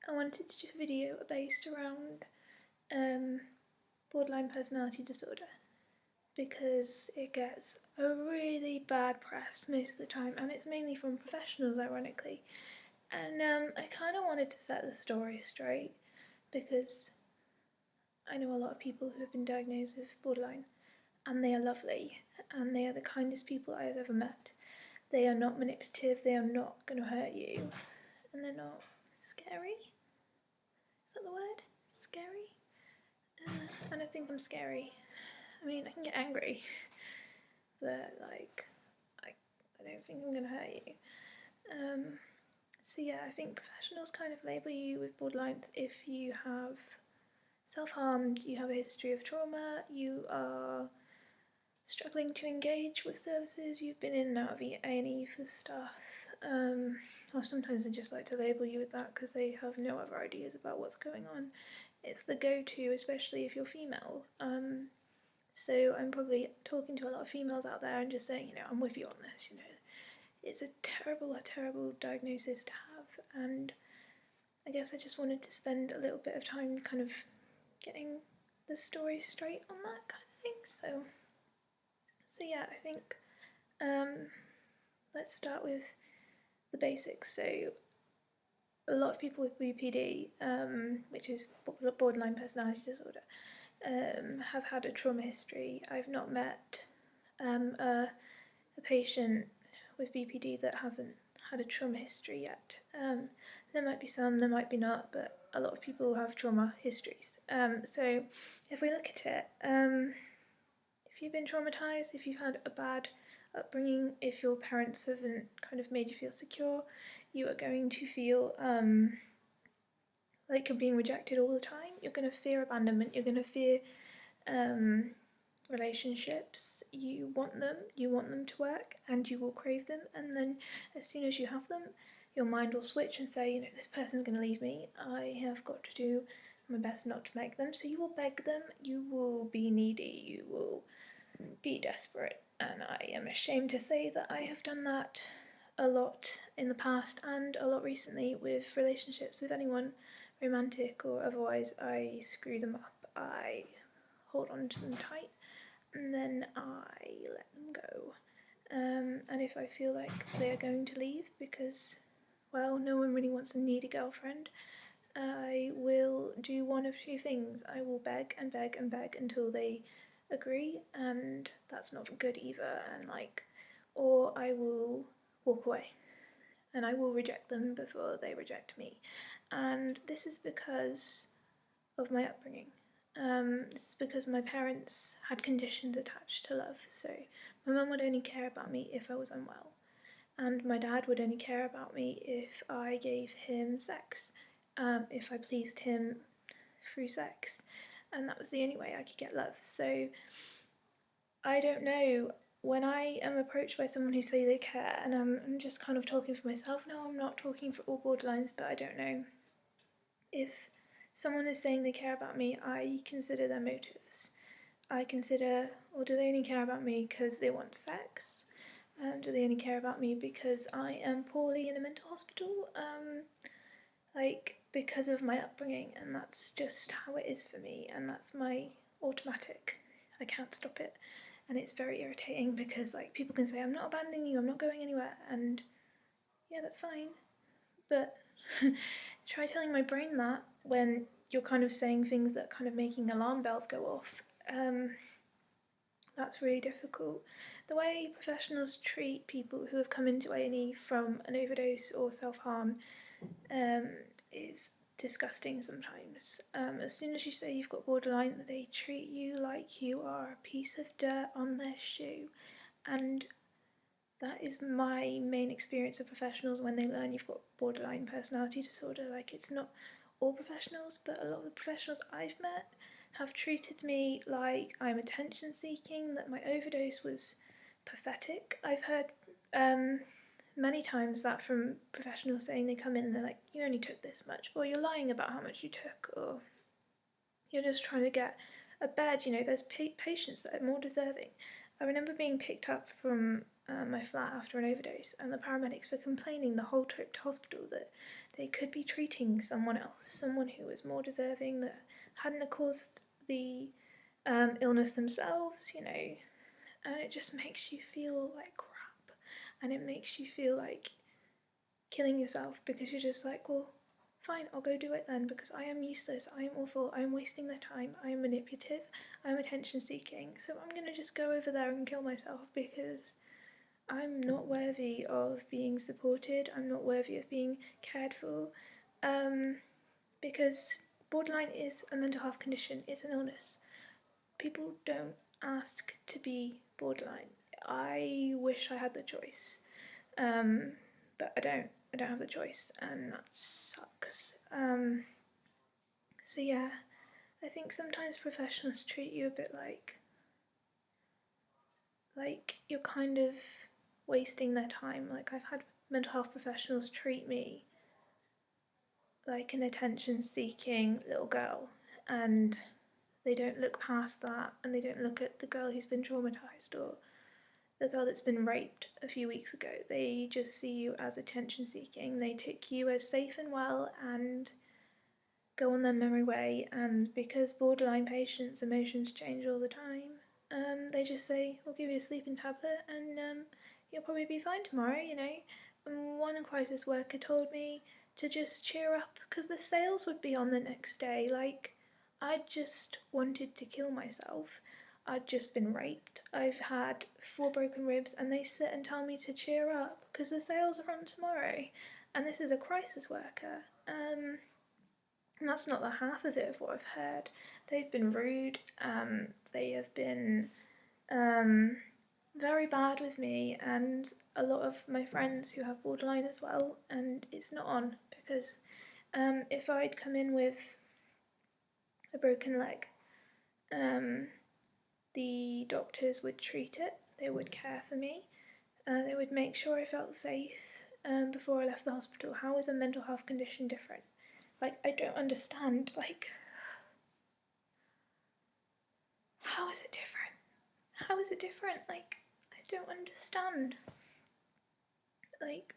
I wanted to do a video based around borderline personality disorder because it gets a really bad press most of the time, and it's mainly from professionals, ironically. And I kind of wanted to set the story straight because I know a lot of people who have been diagnosed with borderline, and they are lovely, and they are the kindest people I have ever met. They are not manipulative, they are not going to hurt you, and they're not scary. Is that the word? Scary? And I think I'm scary. I mean, I can get angry, but like, I don't think I'm gonna hurt you. So yeah, I think professionals kind of label you with borderline if you have self-harmed, you have a history of trauma, you are struggling to engage with services, you've been in and out of A&E for stuff, or sometimes they just like to label you with that because they have no other ideas about what's going on. It's the go-to, especially if you're female. So I'm probably talking to a lot of females out there and just saying, I'm with you on this, It's a terrible diagnosis to have, and I guess I just wanted to spend a little bit of time kind of getting the story straight on that kind of thing. So yeah, I think let's start with the basics. So a lot of people with BPD, which is borderline personality disorder, have had a trauma history. I've not met a patient with BPD that hasn't had a trauma history yet. There might be some, there might be not, but a lot of people have trauma histories. So if we look at it, if you've been traumatised, if you've had a bad upbringing, if your parents haven't kind of made you feel secure, you are going to feel like you're being rejected all the time. You're going to fear abandonment, you're going to fear relationships. You want them to work, and you will crave them, and then as soon as you have them, your mind will switch and say, this person's going to leave me, I have got to do my best not to make them. So you will beg them, you will be needy, you will be desperate, and I am ashamed to say that I have done that a lot in the past and a lot recently with relationships with anyone, romantic or otherwise. I screw them up, I hold on to them tight, and then I let them go. And if I feel like they're going to leave because, well, no one really wants a needy girlfriend, I will do one of two things. I will beg and beg and beg until they agree, and that's not good either, and or I will walk away and I will reject them before they reject me. And this is because of my upbringing. This is because my parents had conditions attached to love. So my mum would only care about me if I was unwell, and my dad would only care about me if I gave him sex, if I pleased him through sex, and that was the only way I could get love. So I don't know, when I am approached by someone who say they care, and I'm just kind of talking for myself, no, I'm not talking for all borderlines, but I don't know, if someone is saying they care about me, I consider their motives. I consider, or do they only care about me because they want sex? Do they only care about me because I am poorly in a mental hospital? Because of my upbringing, and that's just how it is for me, and that's my automatic. I can't stop it, and it's very irritating because people can say, I'm not abandoning you, I'm not going anywhere, and yeah, that's fine, but try telling my brain that when you're kind of saying things that kind of making alarm bells go off. That's really difficult. The way professionals treat people who have come into A&E from an overdose or self-harm is disgusting sometimes. As soon as you say you've got borderline, they treat you like you are a piece of dirt on their shoe, and that is my main experience of professionals when they learn you've got borderline personality disorder. It's not all professionals, but a lot of the professionals I've met have treated me like I'm attention seeking, that my overdose was pathetic. I've heard many times that from professionals saying they come in and they're like, you only took this much, or you're lying about how much you took, or you're just trying to get a bed. There's patients that are more deserving. I remember being picked up from my flat after an overdose, and the paramedics were complaining the whole trip to hospital that they could be treating someone else, someone who was more deserving, that hadn't caused the illness themselves, you know, and it just makes you feel like crap, and it makes you feel like killing yourself, because you're just like, well, fine, I'll go do it then, because I am useless, I am awful, I am wasting their time, I am manipulative, I am attention seeking, so I'm gonna just go over there and kill myself because I'm not worthy of being supported, I'm not worthy of being cared for, because borderline is a mental health condition, it's an illness. People don't ask to be borderline. I wish I had the choice, but I don't have the choice, and that sucks. So yeah, I think sometimes professionals treat you a bit like you're kind of wasting their time. Like, I've had mental health professionals treat me like an attention-seeking little girl, and they don't look past that, and they don't look at the girl who's been traumatized or the girl that's been raped a few weeks ago. They just see you as attention-seeking. They take you as safe and well and go on their merry way, and because borderline patients' emotions change all the time, they just say, we'll give you a sleeping tablet and you'll probably be fine tomorrow, you know. And one crisis worker told me to just cheer up because the sales would be on the next day. Like, I just wanted to kill myself. I'd just been raped. I've had 4 broken ribs, and they sit and tell me to cheer up because the sales are on tomorrow. And this is a crisis worker. And that's not the half of it of what I've heard. They've been rude. They have been very bad with me, and a lot of my friends who have borderline as well. And it's not on because if I'd come in with a broken leg, the doctors would treat it. They would care for me. They would make sure I felt safe before I left the hospital. How is a mental health condition different? Like, I don't understand. Like, how is it different? How is it different? Like, I don't understand. Like,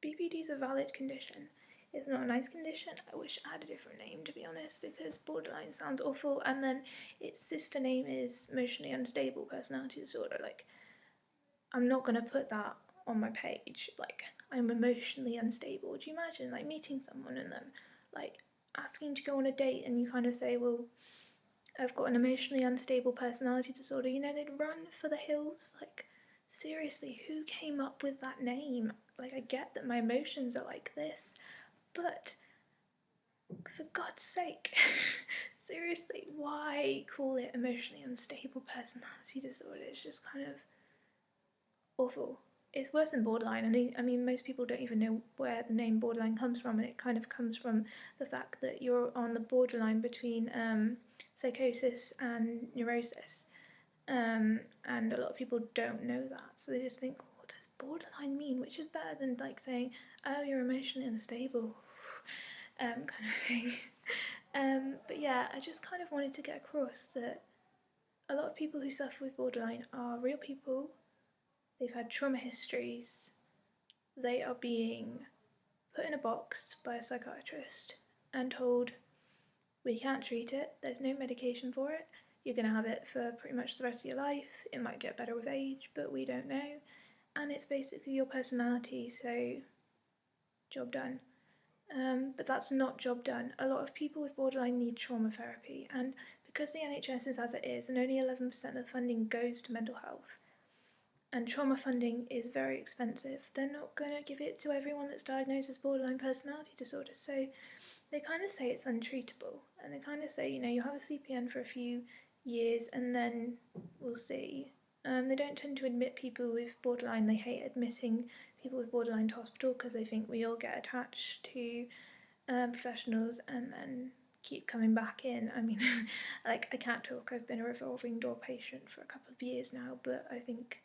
BPD is a valid condition. It's not a nice condition. I wish I had a different name, to be honest, because borderline sounds awful, and then its sister name is emotionally unstable personality disorder. Like, I'm not gonna put that on my page. Like, I'm emotionally unstable. Do you imagine, like, meeting someone and them, like, asking to go on a date, and you kind of say, well, I've got an emotionally unstable personality disorder, you know, they'd run for the hills. Like, seriously, who came up with that name? Like, I get that my emotions are like this, but for God's sake, seriously, why call it emotionally unstable personality disorder? It's just kind of awful. It's worse than borderline. I mean, most people don't even know where the name borderline comes from, and it kind of comes from the fact that you're on the borderline between psychosis and neurosis. And a lot of people don't know that, so they just think, what does borderline mean? Which is better than like saying, oh, you're emotionally unstable, kind of thing. But yeah, I just kind of wanted to get across that a lot of people who suffer with borderline are real people. They've had trauma histories. They are being put in a box by a psychiatrist and told, we can't treat it, there's no medication for it, you're going to have it for pretty much the rest of your life, it might get better with age, but we don't know, and it's basically your personality, so job done. But that's not job done. A lot of people with borderline need trauma therapy, and because the NHS is as it is, and only 11% of the funding goes to mental health, and trauma funding is very expensive, they're not going to give it to everyone that's diagnosed as borderline personality disorder. So they kind of say it's untreatable, and they kind of say, you know, you'll have a CPN for a few years and then we'll see. They don't tend to admit people with borderline. They hate admitting people with borderline to hospital because they think we all get attached to professionals and then keep coming back in. I mean, like, I can't talk. I've been a revolving door patient for a couple of years now, but I think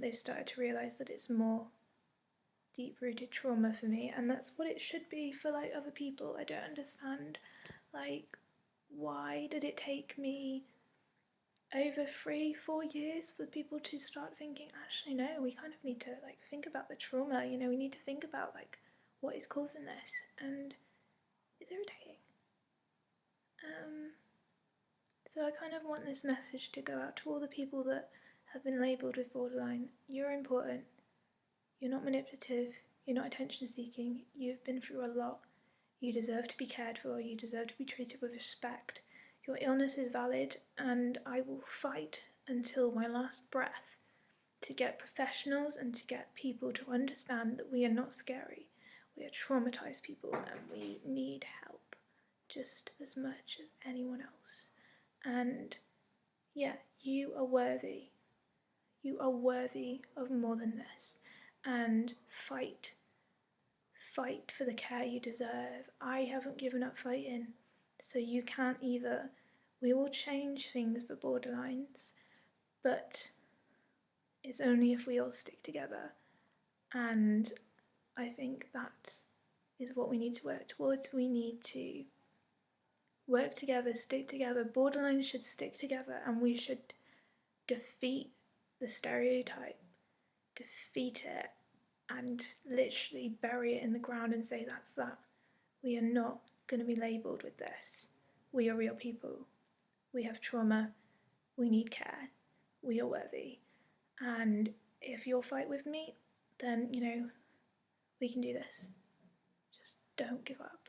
they've started to realise that it's more deep-rooted trauma for me, and that's what it should be for like other people. I don't understand, like, why did it take me over 3-4 years for people to start thinking, actually no, we kind of need to like think about the trauma, you know, we need to think about like what is causing this, and it's irritating. So I kind of want this message to go out to all the people that have been labelled with borderline. You're important, you're not manipulative, you're not attention seeking, you've been through a lot, you deserve to be cared for, you deserve to be treated with respect. Your illness is valid, and I will fight until my last breath to get professionals and to get people to understand that we are not scary. We are traumatized people and we need help just as much as anyone else. And yeah, you are worthy. You are worthy of more than this. And fight. Fight for the care you deserve. I haven't given up fighting, so you can't either. We will change things for borderlines, but it's only if we all stick together. And I think that is what we need to work towards. We need to work together, stick together. Borderlines should stick together, and we should defeat the stereotype, defeat it, and literally bury it in the ground and say that's that. We are not going to be labelled with this. We are real people. We have trauma. We need care. We are worthy. And if you'll fight with me, then, you know, we can do this. Just don't give up.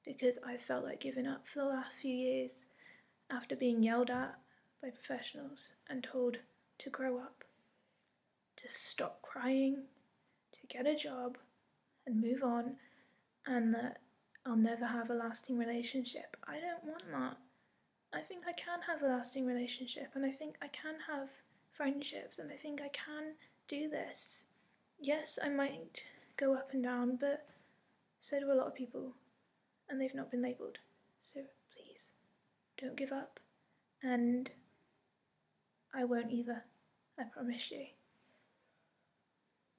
Because I felt like giving up for the last few years after being yelled at by professionals and told to grow up, to stop crying, to get a job and move on, and that I'll never have a lasting relationship. I don't want that. I think I can have a lasting relationship, and I think I can have friendships, and I think I can do this. Yes, I might go up and down, but so do a lot of people, and they've not been labelled. So please, don't give up, and I won't either, I promise you.